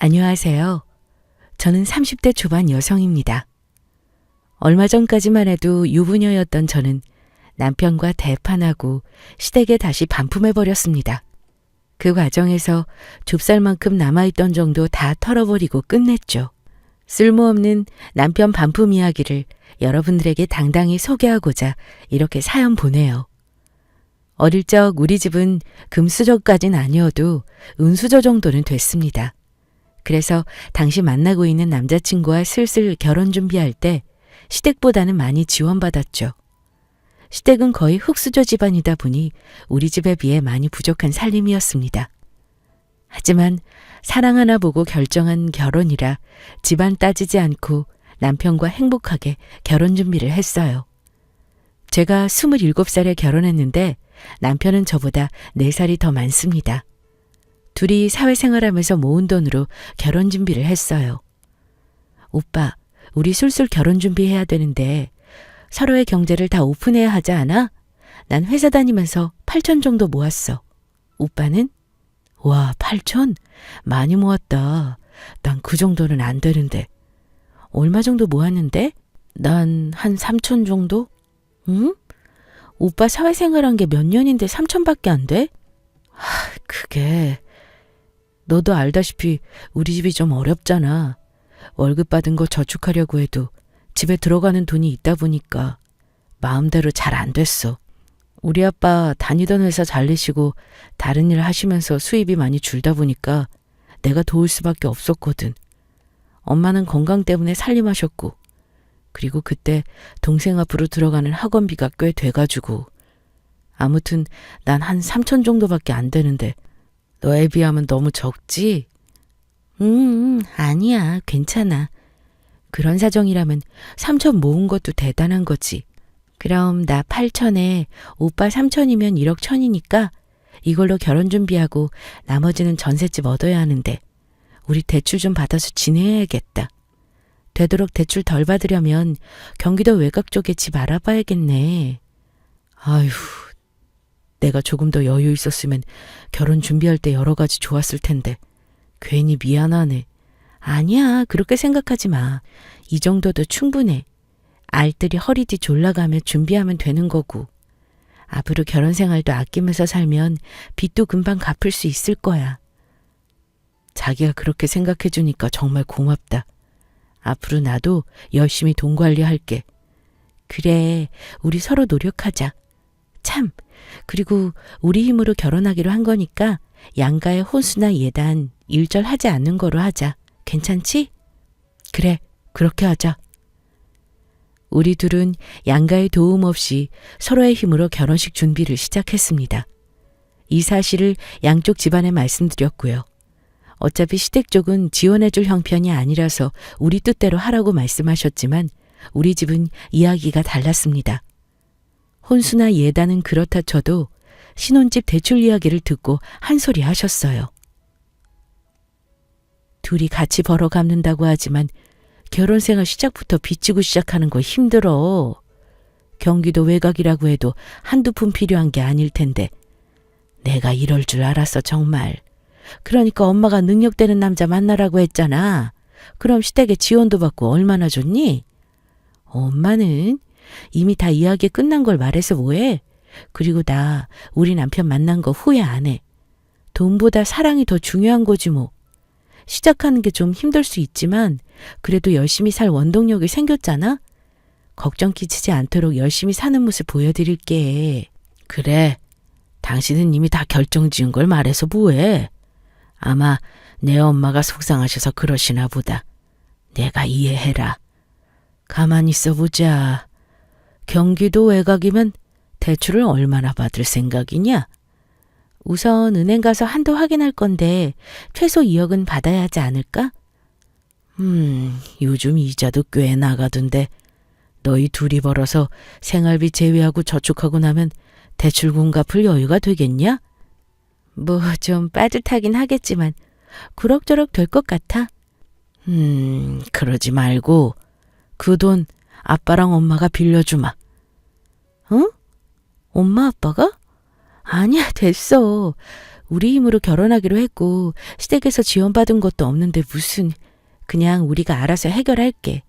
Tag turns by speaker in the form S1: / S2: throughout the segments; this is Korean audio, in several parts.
S1: 안녕하세요. 저는 30대 초반 여성입니다. 얼마 전까지만 해도 유부녀였던 저는 남편과 대판하고 시댁에 다시 반품해버렸습니다. 그 과정에서 좁쌀만큼 남아있던 정도 다 털어버리고 끝냈죠. 쓸모없는 남편 반품 이야기를 여러분들에게 당당히 소개하고자 이렇게 사연 보내요. 어릴 적 우리 집은 금수저까진 아니어도 은수저 정도는 됐습니다. 그래서 당시 만나고 있는 남자친구와 슬슬 결혼 준비할 때 시댁보다는 많이 지원받았죠. 시댁은 거의 흙수저 집안이다 보니 우리 집에 비해 많이 부족한 살림이었습니다. 하지만 사랑 하나 보고 결정한 결혼이라 집안 따지지 않고 남편과 행복하게 결혼 준비를 했어요. 제가 27살에 결혼했는데 남편은 저보다 4살이 더 많습니다. 둘이 사회생활하면서 모은 돈으로 결혼 준비를 했어요. 오빠, 우리 술술 결혼 준비해야 되는데 서로의 경제를 다 오픈해야 하지 않아? 난 회사 다니면서 8천 정도 모았어. 오빠는? 와, 8천? 많이 모았다. 난 그 정도는 안 되는데. 얼마 정도 모았는데? 난 한 3천 정도? 응? 오빠 사회생활한 게 몇 년인데 3천밖에 안 돼? 그게... 너도 알다시피 우리 집이 좀 어렵잖아. 월급 받은 거 저축하려고 해도 집에 들어가는 돈이 있다 보니까 마음대로 잘 안 됐어. 우리 아빠 다니던 회사 잘리시고 다른 일 하시면서 수입이 많이 줄다 보니까 내가 도울 수밖에 없었거든. 엄마는 건강 때문에 살림하셨고, 그리고 그때 동생 앞으로 들어가는 학원비가 꽤 돼가지고, 아무튼 난 한 3천 정도밖에 안 되는데 너에 비하면 너무 적지? 아니야. 괜찮아. 그런 사정이라면 3천 모은 것도 대단한 거지. 그럼 나 8천에 오빠 3천이면 1억 1천이니까 이걸로 결혼 준비하고 나머지는 전셋집 얻어야 하는데 우리 대출 좀 받아서 지내야겠다. 되도록 대출 덜 받으려면 경기도 외곽 쪽에 집 알아봐야겠네. 아휴. 내가 조금 더 여유 있었으면 결혼 준비할 때 여러 가지 좋았을 텐데 괜히 미안하네. 아니야, 그렇게 생각하지 마. 이 정도도 충분해. 알뜰히 허리띠 졸라가며 준비하면 되는 거고. 앞으로 결혼 생활도 아끼면서 살면 빚도 금방 갚을 수 있을 거야. 자기가 그렇게 생각해 주니까 정말 고맙다. 앞으로 나도 열심히 돈 관리할게. 그래, 우리 서로 노력하자. 참, 그리고 우리 힘으로 결혼하기로 한 거니까 양가의 혼수나 예단 일절하지 않는 거로 하자. 괜찮지? 그래, 그렇게 하자. 우리 둘은 양가의 도움 없이 서로의 힘으로 결혼식 준비를 시작했습니다. 이 사실을 양쪽 집안에 말씀드렸고요. 어차피 시댁 쪽은 지원해줄 형편이 아니라서 우리 뜻대로 하라고 말씀하셨지만 우리 집은 이야기가 달랐습니다. 혼수나 예단은 그렇다 쳐도 신혼집 대출 이야기를 듣고 한 소리 하셨어요. 둘이 같이 벌어 갚는다고 하지만 결혼생활 시작부터 빚지고 시작하는 거 힘들어. 경기도 외곽이라고 해도 한두 푼 필요한 게 아닐 텐데 내가 이럴 줄 알았어 정말. 그러니까 엄마가 능력되는 남자 만나라고 했잖아. 그럼 시댁에 지원도 받고 얼마나 좋니? 엄마는 이미 다 이야기 끝난 걸 말해서 뭐해? 그리고 나 우리 남편 만난 거 후회 안 해. 돈보다 사랑이 더 중요한 거지 뭐. 시작하는 게 좀 힘들 수 있지만 그래도 열심히 살 원동력이 생겼잖아? 걱정 끼치지 않도록 열심히 사는 모습 보여드릴게. 그래, 당신은 이미 다 결정 지은 걸 말해서 뭐해? 아마 내 엄마가 속상하셔서 그러시나 보다. 내가 이해해라. 가만히 있어보자. 경기도 외곽이면 대출을 얼마나 받을 생각이냐? 우선 은행 가서 한도 확인할 건데 최소 2억은 받아야 하지 않을까? 요즘 이자도 꽤 나가던데 너희 둘이 벌어서 생활비 제외하고 저축하고 나면 대출금 갚을 여유가 되겠냐? 뭐 좀 빠듯하긴 하겠지만 그럭저럭 될 것 같아. 그러지 말고 그 돈 아빠랑 엄마가 빌려주마. 응? 엄마 아빠가? 아니야, 됐어. 우리 힘으로 결혼하기로 했고 시댁에서 지원받은 것도 없는데 무슨 그냥 우리가 알아서 해결할게.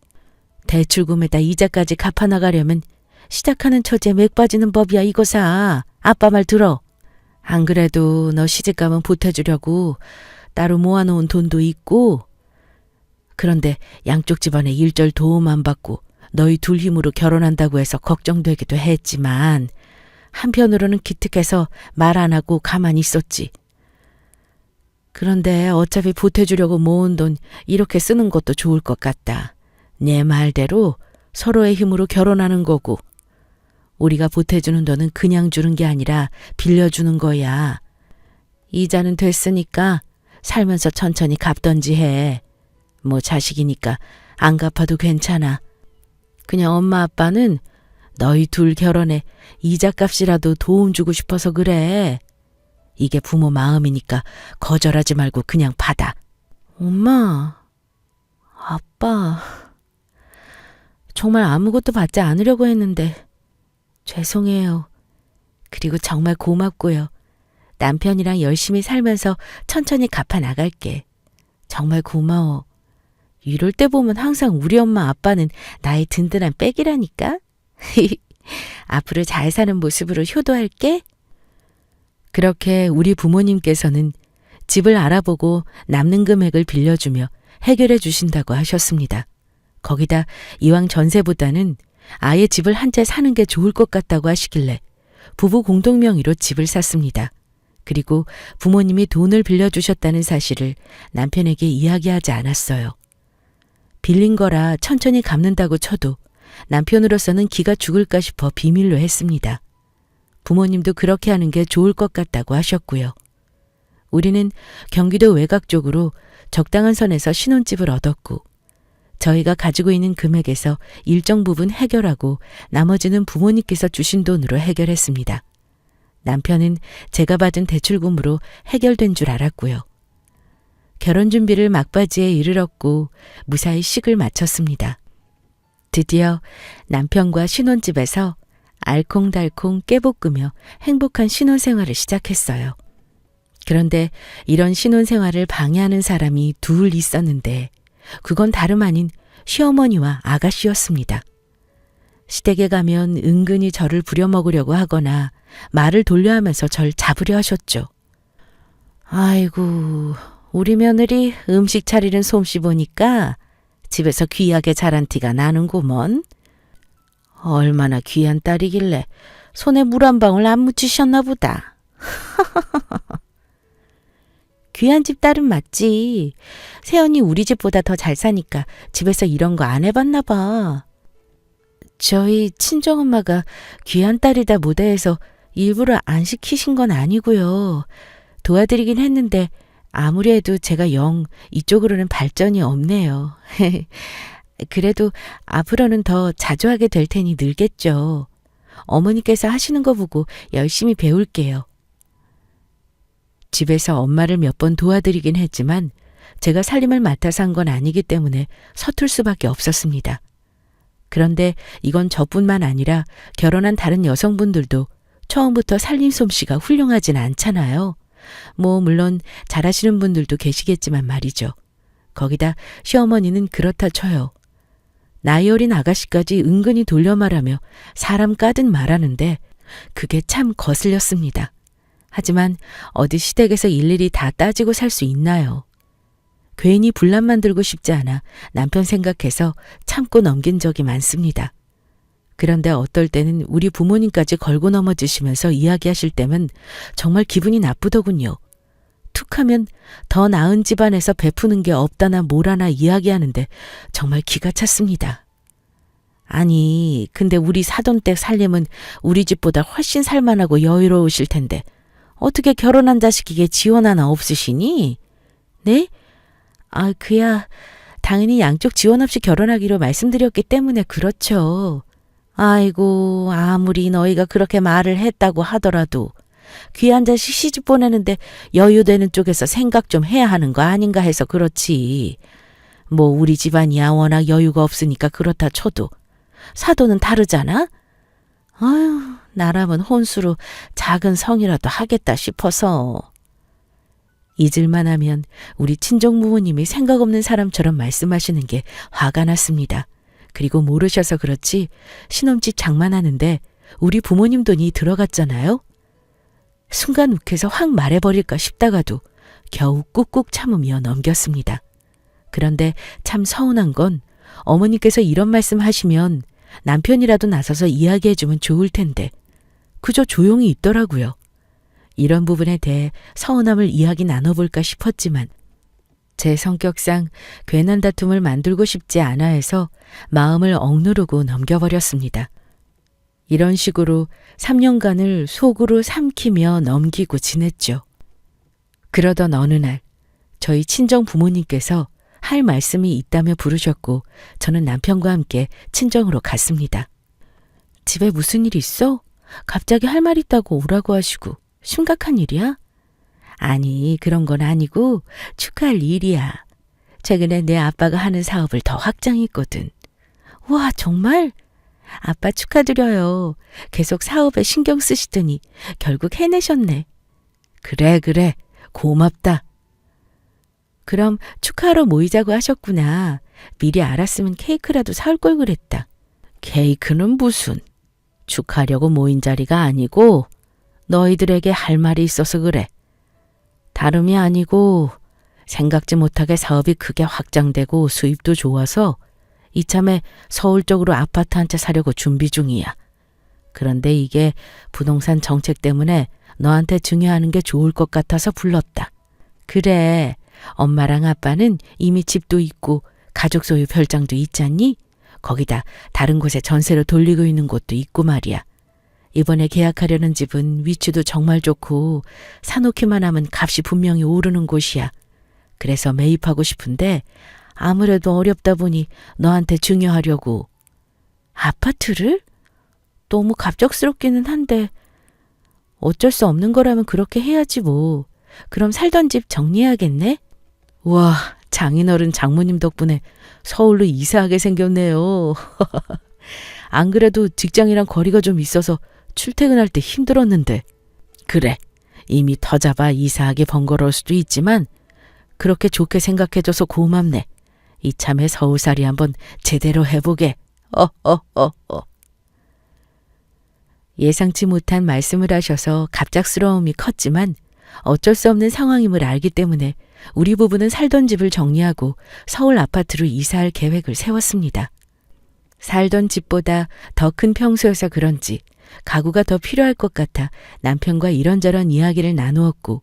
S1: 대출금에다 이자까지 갚아나가려면 시작하는 처지에 맥 빠지는 법이야 이거사. 아빠 말 들어. 안 그래도 너 시집가면 보태주려고 따로 모아놓은 돈도 있고 그런데 양쪽 집안에 일절 도움 안 받고 너희 둘 힘으로 결혼한다고 해서 걱정되기도 했지만 한편으로는 기특해서 말 안 하고 가만히 있었지. 그런데 어차피 보태주려고 모은 돈 이렇게 쓰는 것도 좋을 것 같다. 내 말대로 서로의 힘으로 결혼하는 거고 우리가 보태주는 돈은 그냥 주는 게 아니라 빌려주는 거야. 이자는 됐으니까 살면서 천천히 갚던지 해. 뭐 자식이니까 안 갚아도 괜찮아. 그냥 엄마 아빠는 너희 둘 결혼에 이자값이라도 도움 주고 싶어서 그래. 이게 부모 마음이니까 거절하지 말고 그냥 받아. 엄마, 아빠, 정말 아무것도 받지 않으려고 했는데 죄송해요. 그리고 정말 고맙고요. 남편이랑 열심히 살면서 천천히 갚아 나갈게. 정말 고마워. 이럴 때 보면 항상 우리 엄마 아빠는 나의 든든한 백이라니까. 앞으로 잘 사는 모습으로 효도할게. 그렇게 우리 부모님께서는 집을 알아보고 남는 금액을 빌려주며 해결해 주신다고 하셨습니다. 거기다 이왕 전세보다는 아예 집을 한 채 사는 게 좋을 것 같다고 하시길래 부부 공동 명의로 집을 샀습니다. 그리고 부모님이 돈을 빌려주셨다는 사실을 남편에게 이야기하지 않았어요. 빌린 거라 천천히 갚는다고 쳐도 남편으로서는 기가 죽을까 싶어 비밀로 했습니다. 부모님도 그렇게 하는 게 좋을 것 같다고 하셨고요. 우리는 경기도 외곽 쪽으로 적당한 선에서 신혼집을 얻었고 저희가 가지고 있는 금액에서 일정 부분 해결하고 나머지는 부모님께서 주신 돈으로 해결했습니다. 남편은 제가 받은 대출금으로 해결된 줄 알았고요. 결혼 준비를 막바지에 이르렀고 무사히 식을 마쳤습니다. 드디어 남편과 신혼집에서 알콩달콩 깨볶으며 행복한 신혼생활을 시작했어요. 그런데 이런 신혼생활을 방해하는 사람이 둘 있었는데 그건 다름 아닌 시어머니와 아가씨였습니다. 시댁에 가면 은근히 저를 부려먹으려고 하거나 말을 돌려 하면서 절 잡으려 하셨죠. 아이고, 우리 며느리 음식 차리는 솜씨 보니까 집에서 귀하게 자란 티가 나는구먼. 얼마나 귀한 딸이길래 손에 물 한 방울 안 묻히셨나 보다. 귀한 집 딸은 맞지. 새언니 우리 집보다 더 잘 사니까 집에서 이런 거 안 해봤나 봐. 저희 친정엄마가 귀한 딸이다 못해서 일부러 안 시키신 건 아니고요. 도와드리긴 했는데 아무리 해도 제가 영 이쪽으로는 발전이 없네요. 그래도 앞으로는 더 자주 하게 될 테니 늘겠죠. 어머니께서 하시는 거 보고 열심히 배울게요. 집에서 엄마를 몇 번 도와드리긴 했지만 제가 살림을 맡아서 한 건 아니기 때문에 서툴 수밖에 없었습니다. 그런데 이건 저뿐만 아니라 결혼한 다른 여성분들도 처음부터 살림 솜씨가 훌륭하진 않잖아요. 뭐 물론 잘하시는 분들도 계시겠지만 말이죠. 거기다 시어머니는 그렇다 쳐요. 나이 어린 아가씨까지 은근히 돌려 말하며 사람 까듯 말하는데 그게 참 거슬렸습니다. 하지만 어디 시댁에서 일일이 다 따지고 살 수 있나요? 괜히 분란 만들고 싶지 않아 남편 생각해서 참고 넘긴 적이 많습니다. 그런데 어떨 때는 우리 부모님까지 걸고 넘어지시면서 이야기하실 때면 정말 기분이 나쁘더군요. 툭하면 더 나은 집안에서 베푸는 게 없다나 뭐라나 이야기하는데 정말 기가 찼습니다. 아니, 근데 우리 사돈댁 살림은 우리 집보다 훨씬 살만하고 여유로우실 텐데 어떻게 결혼한 자식에게 지원 하나 없으시니? 네? 아, 그야 당연히 양쪽 지원 없이 결혼하기로 말씀드렸기 때문에 그렇죠. 아이고, 아무리 너희가 그렇게 말을 했다고 하더라도 귀한 자식 시집 보내는데 여유되는 쪽에서 생각 좀 해야 하는 거 아닌가 해서 그렇지. 뭐 우리 집안이야 워낙 여유가 없으니까 그렇다 쳐도 사도는 다르잖아? 아유, 나라면 혼수로 작은 성이라도 하겠다 싶어서. 잊을만 하면 우리 친정 부모님이 생각 없는 사람처럼 말씀하시는 게 화가 났습니다. 그리고 모르셔서 그렇지 신혼집 장만하는데 우리 부모님 돈이 들어갔잖아요. 순간 욱해서 확 말해버릴까 싶다가도 겨우 꾹꾹 참으며 넘겼습니다. 그런데 참 서운한 건 어머니께서 이런 말씀 하시면 남편이라도 나서서 이야기해주면 좋을 텐데 그저 조용히 있더라고요. 이런 부분에 대해 서운함을 이야기 나눠볼까 싶었지만 제 성격상 괜한 다툼을 만들고 싶지 않아 해서 마음을 억누르고 넘겨버렸습니다. 이런 식으로 3년간을 속으로 삼키며 넘기고 지냈죠. 그러던 어느 날 저희 친정 부모님께서 할 말씀이 있다며 부르셨고 저는 남편과 함께 친정으로 갔습니다. 집에 무슨 일 있어? 갑자기 할 말 있다고 오라고 하시고 심각한 일이야? 아니, 그런 건 아니고 축하할 일이야. 최근에 내 아빠가 하는 사업을 더 확장했거든. 와, 정말? 아빠 축하드려요. 계속 사업에 신경 쓰시더니 결국 해내셨네. 그래. 고맙다. 그럼 축하하러 모이자고 하셨구나. 미리 알았으면 케이크라도 사올 걸 그랬다. 케이크는 무슨? 축하하려고 모인 자리가 아니고 너희들에게 할 말이 있어서 그래. 다름이 아니고 생각지 못하게 사업이 크게 확장되고 수입도 좋아서 이참에 서울 쪽으로 아파트 한 채 사려고 준비 중이야. 그런데 이게 부동산 정책 때문에 너한테 증여하는 게 좋을 것 같아서 불렀다. 그래, 엄마랑 아빠는 이미 집도 있고 가족 소유 별장도 있잖니? 거기다 다른 곳에 전세로 돌리고 있는 곳도 있고 말이야. 이번에 계약하려는 집은 위치도 정말 좋고 사놓기만 하면 값이 분명히 오르는 곳이야. 그래서 매입하고 싶은데 아무래도 어렵다 보니 너한테 증여하려고. 아파트를? 너무 갑작스럽기는 한데 어쩔 수 없는 거라면 그렇게 해야지 뭐. 그럼 살던 집 정리해야겠네? 와, 장인어른 장모님 덕분에 서울로 이사하게 생겼네요. 안 그래도 직장이랑 거리가 좀 있어서 출퇴근할 때 힘들었는데. 그래, 이미 터잡아 이사하기 번거로울 수도 있지만 그렇게 좋게 생각해줘서 고맙네. 이참에 서울살이 한번 제대로 해보게. 예상치 못한 말씀을 하셔서 갑작스러움이 컸지만 어쩔 수 없는 상황임을 알기 때문에 우리 부부는 살던 집을 정리하고 서울 아파트로 이사할 계획을 세웠습니다. 살던 집보다 더 큰 평수여서 그런지 가구가 더 필요할 것 같아 남편과 이런저런 이야기를 나누었고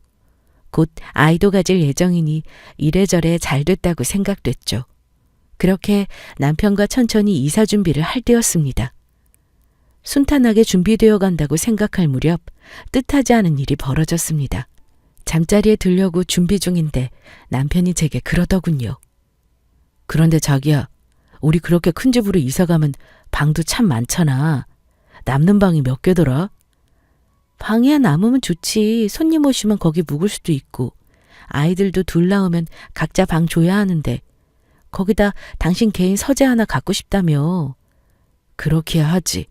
S1: 곧 아이도 가질 예정이니 이래저래 잘 됐다고 생각됐죠. 그렇게 남편과 천천히 이사 준비를 할 때였습니다. 순탄하게 준비되어 간다고 생각할 무렵 뜻하지 않은 일이 벌어졌습니다. 잠자리에 들려고 준비 중인데 남편이 제게 그러더군요. 그런데 자기야, 우리 그렇게 큰 집으로 이사가면 방도 참 많잖아. 남는 방이 몇 개더라? 방이야 남으면 좋지. 손님 오시면 거기 묵을 수도 있고 아이들도 둘 낳으면 각자 방 줘야 하는데 거기다 당신 개인 서재 하나 갖고 싶다며. 그렇기야 하지.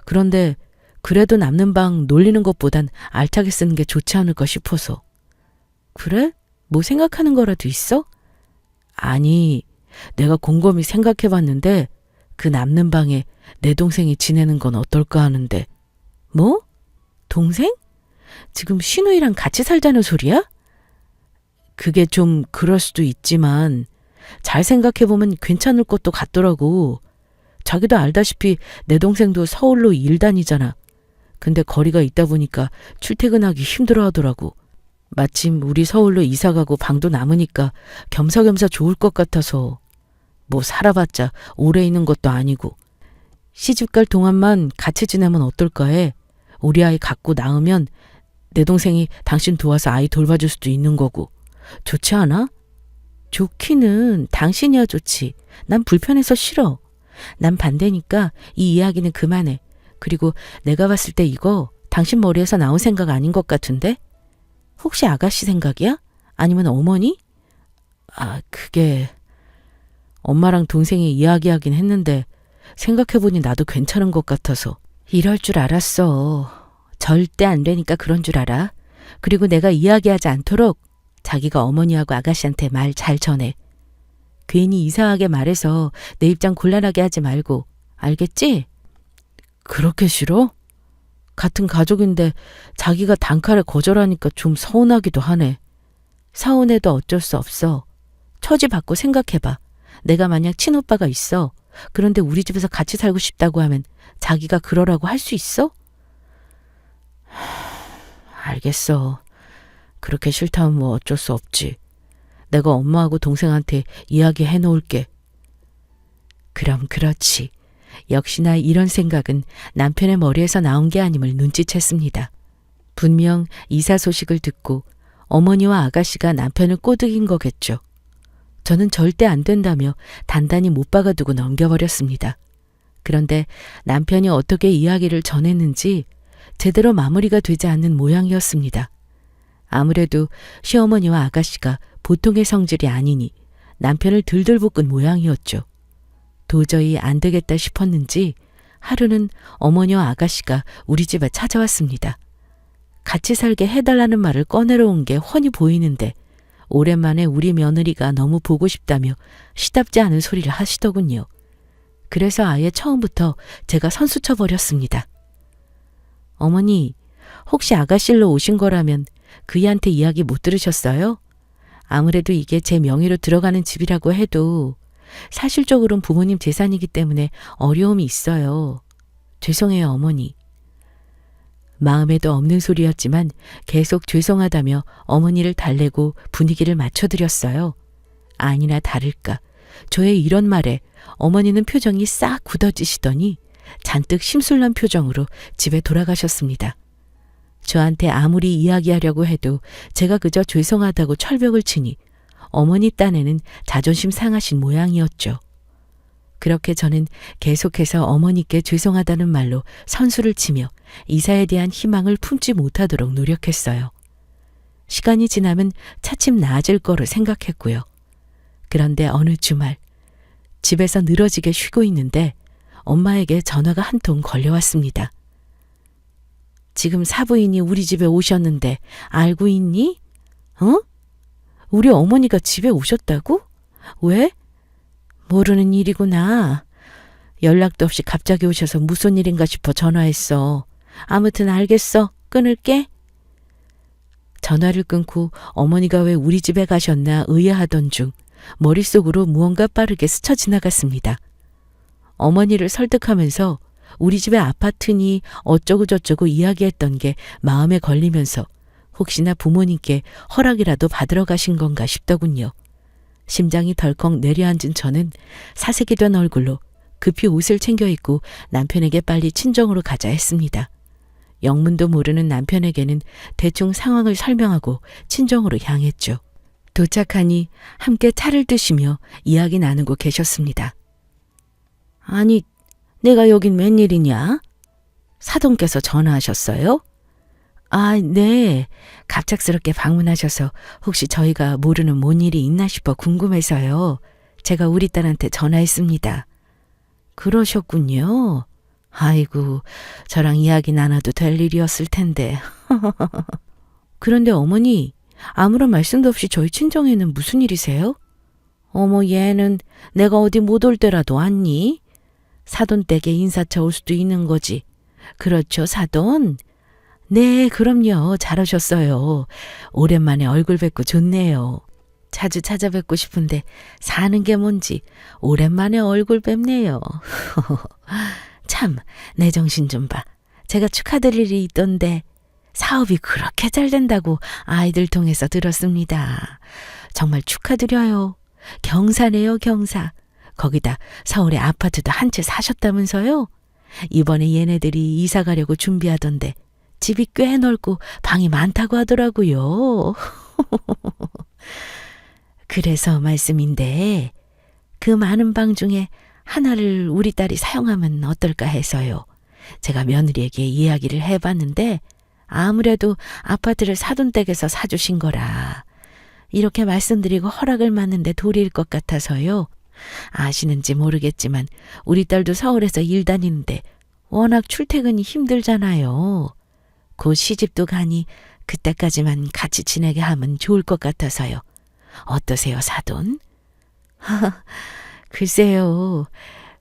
S1: 그런데 그래도 남는 방 놀리는 것보단 알차게 쓰는 게 좋지 않을까 싶어서. 그래? 뭐 생각하는 거라도 있어? 아니, 내가 곰곰이 생각해봤는데 그 남는 방에 내 동생이 지내는 건 어떨까 하는데. 뭐? 동생? 지금 신우이랑 같이 살자는 소리야? 그게 좀 그럴 수도 있지만 잘 생각해보면 괜찮을 것도 같더라고. 자기도 알다시피 내 동생도 서울로 일 다니잖아. 근데 거리가 있다 보니까 출퇴근하기 힘들어 하더라고. 마침 우리 서울로 이사가고 방도 남으니까 겸사겸사 좋을 것 같아서. 뭐 살아봤자 오래 있는 것도 아니고. 시집갈 동안만 같이 지내면 어떨까 해. 우리 아이 갖고 낳으면 내 동생이 당신 도와서 아이 돌봐줄 수도 있는 거고. 좋지 않아? 좋기는 당신이야 좋지. 난 불편해서 싫어. 난 반대니까 이 이야기는 그만해. 그리고 내가 봤을 때 이거 당신 머리에서 나온 생각 아닌 것 같은데? 혹시 아가씨 생각이야? 아니면 어머니? 그게 엄마랑 동생이 이야기하긴 했는데 생각해보니 나도 괜찮은 것 같아서. 이럴 줄 알았어. 절대 안 되니까 그런 줄 알아. 그리고 내가 이야기하지 않도록 자기가 어머니하고 아가씨한테 말 잘 전해. 괜히 이상하게 말해서 내 입장 곤란하게 하지 말고. 알겠지? 그렇게 싫어? 같은 가족인데 자기가 단칼에 거절하니까 좀 서운하기도 하네. 서운해도 어쩔 수 없어. 처지 받고 생각해봐. 내가 만약 친오빠가 있어. 그런데 우리 집에서 같이 살고 싶다고 하면 자기가 그러라고 할 수 있어? 알겠어. 그렇게 싫다면 뭐 어쩔 수 없지. 내가 엄마하고 동생한테 이야기해 놓을게. 그럼 그렇지. 역시나 이런 생각은 남편의 머리에서 나온 게 아님을 눈치챘습니다. 분명 이사 소식을 듣고 어머니와 아가씨가 남편을 꼬드긴 거겠죠. 저는 절대 안 된다며 단단히 못 박아두고 넘겨버렸습니다. 그런데 남편이 어떻게 이야기를 전했는지 제대로 마무리가 되지 않는 모양이었습니다. 아무래도 시어머니와 아가씨가 보통의 성질이 아니니 남편을 들들 볶은 모양이었죠. 도저히 안 되겠다 싶었는지 하루는 어머니와 아가씨가 우리 집에 찾아왔습니다. 같이 살게 해달라는 말을 꺼내러 온 게 훤히 보이는데 오랜만에 우리 며느리가 너무 보고 싶다며 시답지 않은 소리를 하시더군요. 그래서 아예 처음부터 제가 선수쳐 버렸습니다. 어머니, 혹시 아가씨로 오신 거라면 그이한테 이야기 못 들으셨어요? 아무래도 이게 제 명의로 들어가는 집이라고 해도 사실적으로는 부모님 재산이기 때문에 어려움이 있어요. 죄송해요, 어머니. 마음에도 없는 소리였지만 계속 죄송하다며 어머니를 달래고 분위기를 맞춰드렸어요. 아니나 다를까. 저의 이런 말에 어머니는 표정이 싹 굳어지시더니 잔뜩 심술난 표정으로 집에 돌아가셨습니다. 저한테 아무리 이야기하려고 해도 제가 그저 죄송하다고 철벽을 치니 어머니 딴에는 자존심 상하신 모양이었죠. 그렇게 저는 계속해서 어머니께 죄송하다는 말로 선수를 치며 이사에 대한 희망을 품지 못하도록 노력했어요. 시간이 지나면 차츰 나아질 거로 생각했고요. 그런데 어느 주말 집에서 늘어지게 쉬고 있는데 엄마에게 전화가 한 통 걸려왔습니다. 지금 사부인이 우리 집에 오셨는데 알고 있니? 어? 우리 어머니가 집에 오셨다고? 왜? 모르는 일이구나. 연락도 없이 갑자기 오셔서 무슨 일인가 싶어 전화했어. 아무튼 알겠어. 끊을게. 전화를 끊고 어머니가 왜 우리 집에 가셨나 의아하던 중 머릿속으로 무언가 빠르게 스쳐 지나갔습니다. 어머니를 설득하면서 우리 집의 아파트니 어쩌고저쩌고 이야기했던 게 마음에 걸리면서 혹시나 부모님께 허락이라도 받으러 가신 건가 싶더군요. 심장이 덜컥 내려앉은 저는 사색이 된 얼굴로 급히 옷을 챙겨 입고 남편에게 빨리 친정으로 가자 했습니다. 영문도 모르는 남편에게는 대충 상황을 설명하고 친정으로 향했죠. 도착하니 함께 차를 드시며 이야기 나누고 계셨습니다. 아니, 내가 여긴 웬일이냐? 사돈께서 전화하셨어요? 아, 네. 갑작스럽게 방문하셔서 혹시 저희가 모르는 뭔 일이 있나 싶어 궁금해서요. 제가 우리 딸한테 전화했습니다. 그러셨군요. 아이고, 저랑 이야기 나눠도 될 일이었을 텐데. 그런데 어머니, 아무런 말씀도 없이 저희 친정에는 무슨 일이세요? 어머, 얘는 내가 어디 못 올 때라도 왔니? 사돈 댁에 인사차 올 수도 있는 거지. 그렇죠, 사돈? 네, 그럼요. 잘 오셨어요. 오랜만에 얼굴 뵙고 좋네요. 자주 찾아뵙고 싶은데 사는 게 뭔지 오랜만에 얼굴 뵙네요. 참, 내 정신 좀 봐. 제가 축하드릴 일이 있던데 사업이 그렇게 잘 된다고 아이들 통해서 들었습니다. 정말 축하드려요. 경사네요, 경사. 거기다 서울에 아파트도 한 채 사셨다면서요? 이번에 얘네들이 이사 가려고 준비하던데 집이 꽤 넓고 방이 많다고 하더라고요. 그래서 말씀인데 그 많은 방 중에 하나를 우리 딸이 사용하면 어떨까 해서요. 제가 며느리에게 이야기를 해봤는데 아무래도 아파트를 사돈 댁에서 사주신 거라 이렇게 말씀드리고 허락을 받는데 도리일 것 같아서요. 아시는지 모르겠지만 우리 딸도 서울에서 일 다니는데 워낙 출퇴근이 힘들잖아요. 곧 시집도 가니 그때까지만 같이 지내게 하면 좋을 것 같아서요. 어떠세요, 사돈? 글쎄요.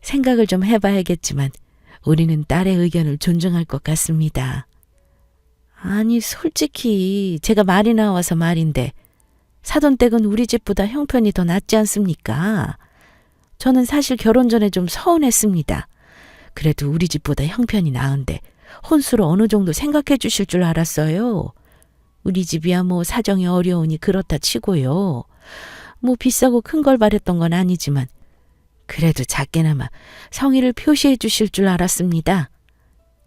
S1: 생각을 좀 해봐야겠지만 우리는 딸의 의견을 존중할 것 같습니다. 아니, 솔직히 제가 말이 나와서 말인데 사돈댁은 우리 집보다 형편이 더 낫지 않습니까? 저는 사실 결혼 전에 좀 서운했습니다. 그래도 우리 집보다 형편이 나은데 혼수로 어느 정도 생각해 주실 줄 알았어요. 우리 집이야 뭐 사정이 어려우니 그렇다 치고요. 뭐 비싸고 큰 걸 바랬던 건 아니지만 그래도 작게나마 성의를 표시해 주실 줄 알았습니다.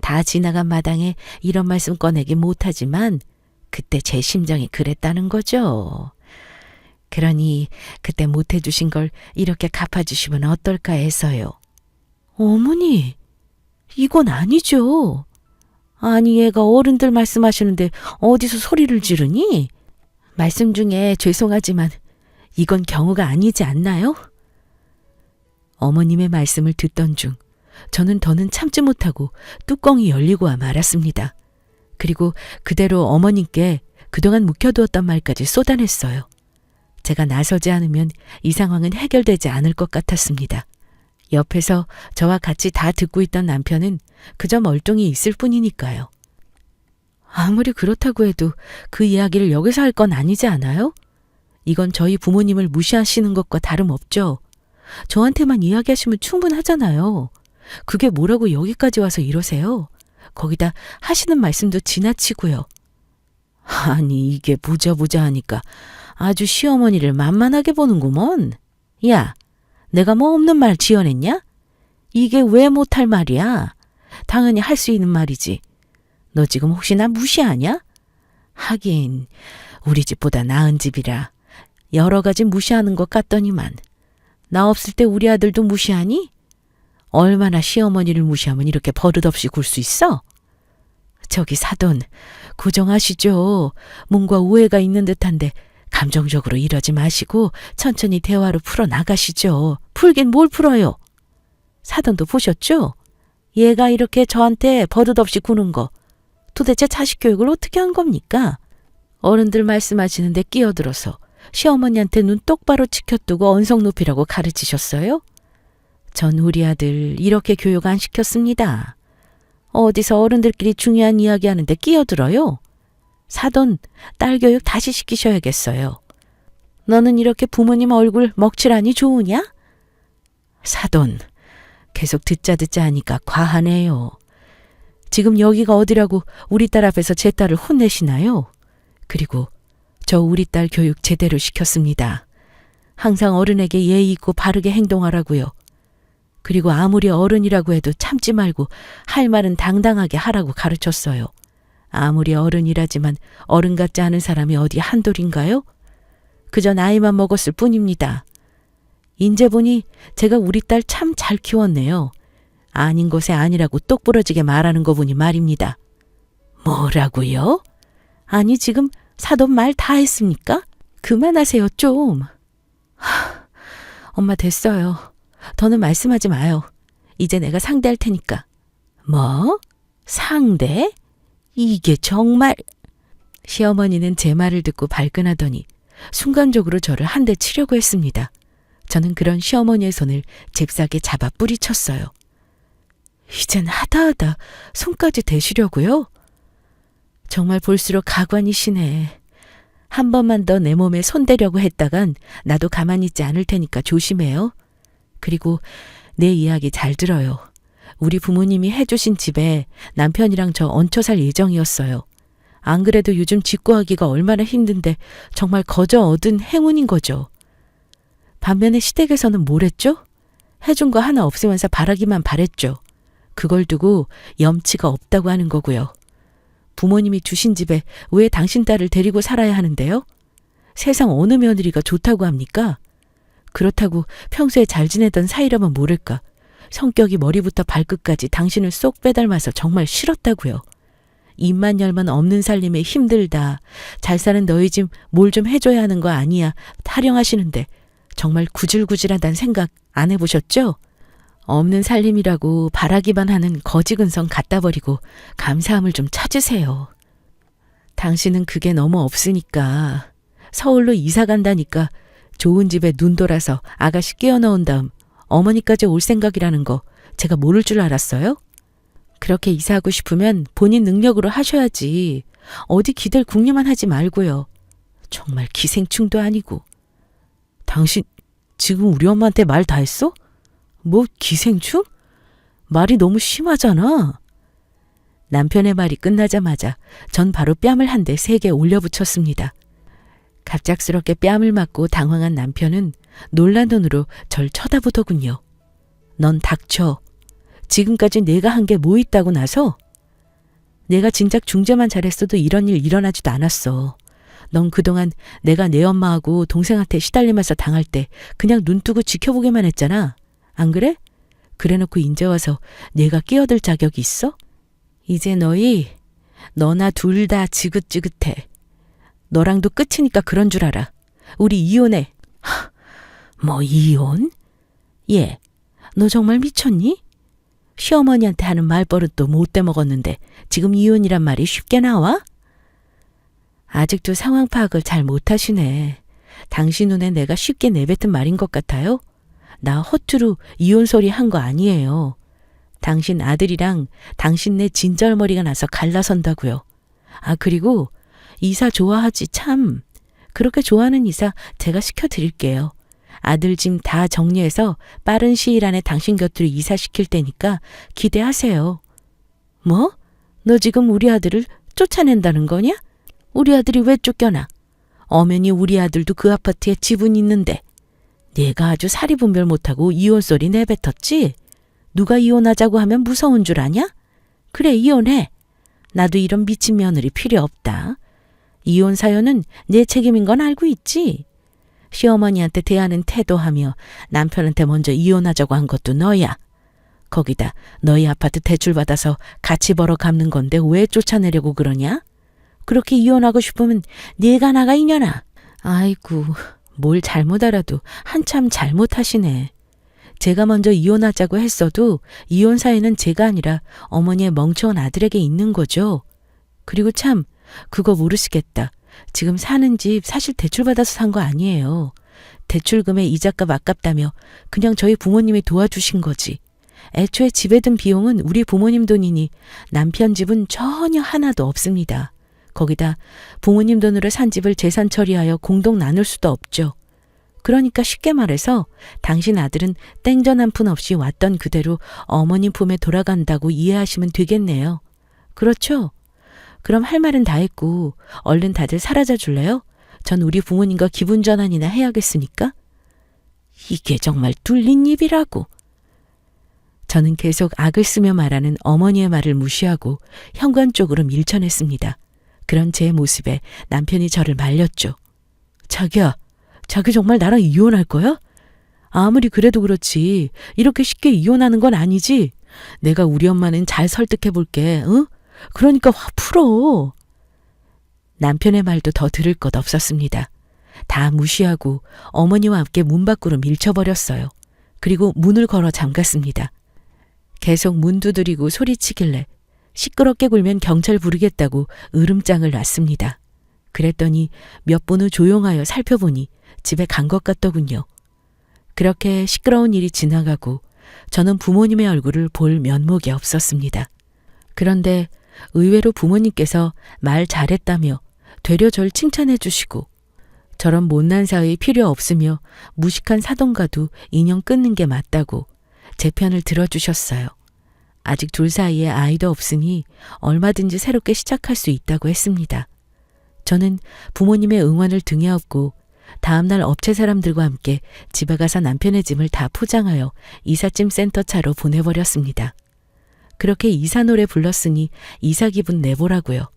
S1: 다 지나간 마당에 이런 말씀 꺼내기 못하지만 그때 제 심정이 그랬다는 거죠. 그러니 그때 못해주신 걸 이렇게 갚아주시면 어떨까 해서요. 어머니, 이건 아니죠. 아니, 얘가 어른들 말씀하시는데 어디서 소리를 지르니? 말씀 중에 죄송하지만 이건 경우가 아니지 않나요? 어머님의 말씀을 듣던 중 저는 더는 참지 못하고 뚜껑이 열리고 와 말았습니다. 그리고 그대로 어머님께 그동안 묵혀두었던 말까지 쏟아냈어요. 제가 나서지 않으면 이 상황은 해결되지 않을 것 같았습니다. 옆에서 저와 같이 다 듣고 있던 남편은 그저 멀뚱히 있을 뿐이니까요. 아무리 그렇다고 해도 그 이야기를 여기서 할 건 아니지 않아요? 이건 저희 부모님을 무시하시는 것과 다름없죠. 저한테만 이야기하시면 충분하잖아요. 그게 뭐라고 여기까지 와서 이러세요? 거기다 하시는 말씀도 지나치고요. 아니, 이게 보자 하니까 아주 시어머니를 만만하게 보는구먼. 야, 내가 뭐 없는 말 지어냈냐? 이게 왜 못할 말이야? 당연히 할 수 있는 말이지. 너 지금 혹시 나 무시하냐? 하긴 우리 집보다 나은 집이라 여러 가지 무시하는 것 같더니만 나 없을 때 우리 아들도 무시하니? 얼마나 시어머니를 무시하면 이렇게 버릇없이 굴 수 있어? 저기 사돈, 고정하시죠. 뭔가 오해가 있는 듯한데 감정적으로 이러지 마시고 천천히 대화로 풀어나가시죠. 풀긴 뭘 풀어요? 사돈도 보셨죠? 얘가 이렇게 저한테 버릇없이 구는 거 도대체 자식 교육을 어떻게 한 겁니까? 어른들 말씀하시는데 끼어들어서 시어머니한테 눈 똑바로 치켜두고 언성 높이라고 가르치셨어요? 전 우리 아들 이렇게 교육 안 시켰습니다. 어디서 어른들끼리 중요한 이야기 하는데 끼어들어요? 사돈, 딸 교육 다시 시키셔야겠어요. 너는 이렇게 부모님 얼굴 먹칠하니 좋으냐? 사돈, 계속 듣자 하니까 과하네요. 지금 여기가 어디라고 우리 딸 앞에서 제 딸을 혼내시나요? 그리고 저 우리 딸 교육 제대로 시켰습니다. 항상 어른에게 예의 있고 바르게 행동하라고요. 그리고 아무리 어른이라고 해도 참지 말고 할 말은 당당하게 하라고 가르쳤어요. 아무리 어른이라지만 어른 같지 않은 사람이 어디 한둘인가요? 그저 나이만 먹었을 뿐입니다. 인제 보니 제가 우리 딸 참 잘 키웠네요. 아닌 것에 아니라고 똑부러지게 말하는 거 보니 말입니다. 뭐라고요? 아니, 지금 사돈 말 다 했습니까? 그만하세요, 좀. 엄마 됐어요. 더는 말씀하지 마요. 이제 내가 상대할 테니까. 뭐? 상대? 이게 정말... 시어머니는 제 말을 듣고 발끈하더니 순간적으로 저를 한 대 치려고 했습니다. 저는 그런 시어머니의 손을 잽싸게 잡아 뿌리쳤어요. 이젠 하다하다 손까지 대시려고요? 정말 볼수록 가관이시네. 한 번만 더 내 몸에 손대려고 했다간 나도 가만히 있지 않을 테니까 조심해요. 그리고 내 이야기 잘 들어요. 우리 부모님이 해주신 집에 남편이랑 저 얹혀 살 예정이었어요. 안 그래도 요즘 직구하기가 얼마나 힘든데 정말 거저 얻은 행운인 거죠. 반면에 시댁에서는 뭘 했죠? 해준 거 하나 없으면서 바라기만 바랬죠. 그걸 두고 염치가 없다고 하는 거고요. 부모님이 주신 집에 왜 당신 딸을 데리고 살아야 하는데요? 세상 어느 며느리가 좋다고 합니까? 그렇다고 평소에 잘 지내던 사이라면 모를까. 성격이 머리부터 발끝까지 당신을 쏙 빼닮아서 정말 싫었다고요. 입만 열면 없는 살림에 힘들다. 잘 사는 너희 집 뭘 좀 해줘야 하는 거 아니야. 타령하시는데 정말 구질구질하단 생각 안 해보셨죠? 없는 살림이라고 바라기만 하는 거지 근성 갖다 버리고 감사함을 좀 찾으세요. 당신은 그게 너무 없으니까 서울로 이사 간다니까 좋은 집에 눈 돌아서 아가씨 끼워 넣은 다음 어머니까지 올 생각이라는 거 제가 모를 줄 알았어요? 그렇게 이사하고 싶으면 본인 능력으로 하셔야지. 어디 기댈 궁리만 하지 말고요. 정말 기생충도 아니고. 당신 지금 우리 엄마한테 말 다 했어? 뭐 기생충? 말이 너무 심하잖아. 남편의 말이 끝나자마자 전 바로 뺨을 한 대 세게 올려붙였습니다. 갑작스럽게 뺨을 맞고 당황한 남편은 놀란 눈으로 절 쳐다보더군요. 넌 닥쳐. 지금까지 내가 한 게 뭐 있다고 나서? 내가 진작 중재만 잘했어도 이런 일 일어나지도 않았어. 넌 그동안 내가 내 엄마하고 동생한테 시달리면서 당할 때 그냥 눈 뜨고 지켜보기만 했잖아. 안 그래? 그래놓고 인제 와서 내가 끼어들 자격이 있어? 이제 너나 둘 다 지긋지긋해. 너랑도 끝이니까 그런 줄 알아. 우리 이혼해. 뭐 이혼? 얘, 너 정말 미쳤니? 시어머니한테 하는 말버릇도 못돼 먹었는데 지금 이혼이란 말이 쉽게 나와? 아직도 상황 파악을 잘 못하시네. 당신 눈에 내가 쉽게 내뱉은 말인 것 같아요? 나 허투루 이혼 소리 한 거 아니에요. 당신 아들이랑 당신네 진절머리가 나서 갈라선다고요. 아, 그리고 이사 좋아하지 참. 그렇게 좋아하는 이사 제가 시켜드릴게요. 아들 짐 다 정리해서 빠른 시일 안에 당신 곁으로 이사시킬 테니까 기대하세요. 뭐? 너 지금 우리 아들을 쫓아낸다는 거냐? 우리 아들이 왜 쫓겨나? 엄연히 우리 아들도 그 아파트에 지분이 있는데 내가 아주 사리분별 못하고 이혼 소리 내뱉었지? 누가 이혼하자고 하면 무서운 줄 아냐? 그래, 이혼해. 나도 이런 미친 며느리 필요 없다. 이혼 사연은 내 책임인 건 알고 있지? 시어머니한테 대하는 태도하며 남편한테 먼저 이혼하자고 한 것도 너야. 거기다 너희 아파트 대출받아서 같이 벌어 갚는 건데 왜 쫓아내려고 그러냐? 그렇게 이혼하고 싶으면 네가 나가 이년아. 아이고, 뭘 잘못 알아도 한참 잘못하시네. 제가 먼저 이혼하자고 했어도 이혼 사유는 제가 아니라 어머니의 멍청한 아들에게 있는 거죠. 그리고 참 그거 모르시겠다. 지금 사는 집 사실 대출받아서 산 거 아니에요. 대출금에 이자값 아깝다며 그냥 저희 부모님이 도와주신 거지. 애초에 집에 든 비용은 우리 부모님 돈이니 남편 집은 전혀 하나도 없습니다. 거기다 부모님 돈으로 산 집을 재산 처리하여 공동 나눌 수도 없죠. 그러니까 쉽게 말해서 당신 아들은 땡전 한 푼 없이 왔던 그대로 어머님 품에 돌아간다고 이해하시면 되겠네요. 그렇죠? 그럼 할 말은 다 했고 얼른 다들 사라져 줄래요? 전 우리 부모님과 기분 전환이나 해야겠으니까. 이게 정말 뚫린 입이라고. 저는 계속 악을 쓰며 말하는 어머니의 말을 무시하고 현관 쪽으로 밀쳐냈습니다. 그런 제 모습에 남편이 저를 말렸죠. 자기야, 자기 정말 나랑 이혼할 거야? 아무리 그래도 그렇지 이렇게 쉽게 이혼하는 건 아니지. 내가 우리 엄마는 잘 설득해 볼게. 응? 그러니까 화 풀어. 남편의 말도 더 들을 것 없었습니다. 다 무시하고 어머니와 함께 문 밖으로 밀쳐버렸어요. 그리고 문을 걸어 잠갔습니다. 계속 문 두드리고 소리치길래 시끄럽게 굴면 경찰 부르겠다고 으름장을 놨습니다. 그랬더니 몇 분 후 조용하여 살펴보니 집에 간 것 같더군요. 그렇게 시끄러운 일이 지나가고 저는 부모님의 얼굴을 볼 면목이 없었습니다. 그런데 의외로 부모님께서 말 잘했다며 되려 절 칭찬해 주시고 저런 못난 사위 필요 없으며 무식한 사돈과도 인연 끊는 게 맞다고 제 편을 들어주셨어요. 아직 둘 사이에 아이도 없으니 얼마든지 새롭게 시작할 수 있다고 했습니다. 저는 부모님의 응원을 등에 업고 다음날 업체 사람들과 함께 집에 가서 남편의 짐을 다 포장하여 이삿짐 센터 차로 보내버렸습니다. 그렇게 이사 노래 불렀으니 이사 기분 내보라고요.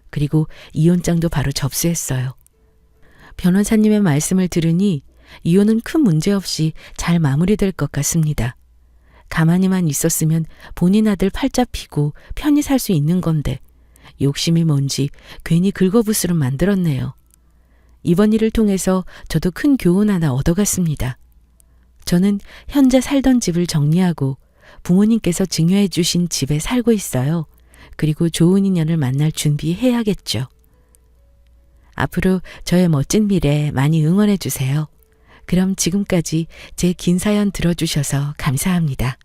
S1: 그리고 이혼장도 바로 접수했어요. 변호사님의 말씀을 들으니 이혼은 큰 문제 없이 잘 마무리될 것 같습니다. 가만히만 있었으면 본인 아들 팔자 피고 편히 살 수 있는 건데 욕심이 뭔지 괜히 긁어부스름 만들었네요. 이번 일을 통해서 저도 큰 교훈 하나 얻어갔습니다. 저는 현재 살던 집을 정리하고 부모님께서 증여해 주신 집에 살고 있어요. 그리고 좋은 인연을 만날 준비해야겠죠. 앞으로 저의 멋진 미래 많이 응원해 주세요. 그럼 지금까지 제 긴 사연 들어주셔서 감사합니다.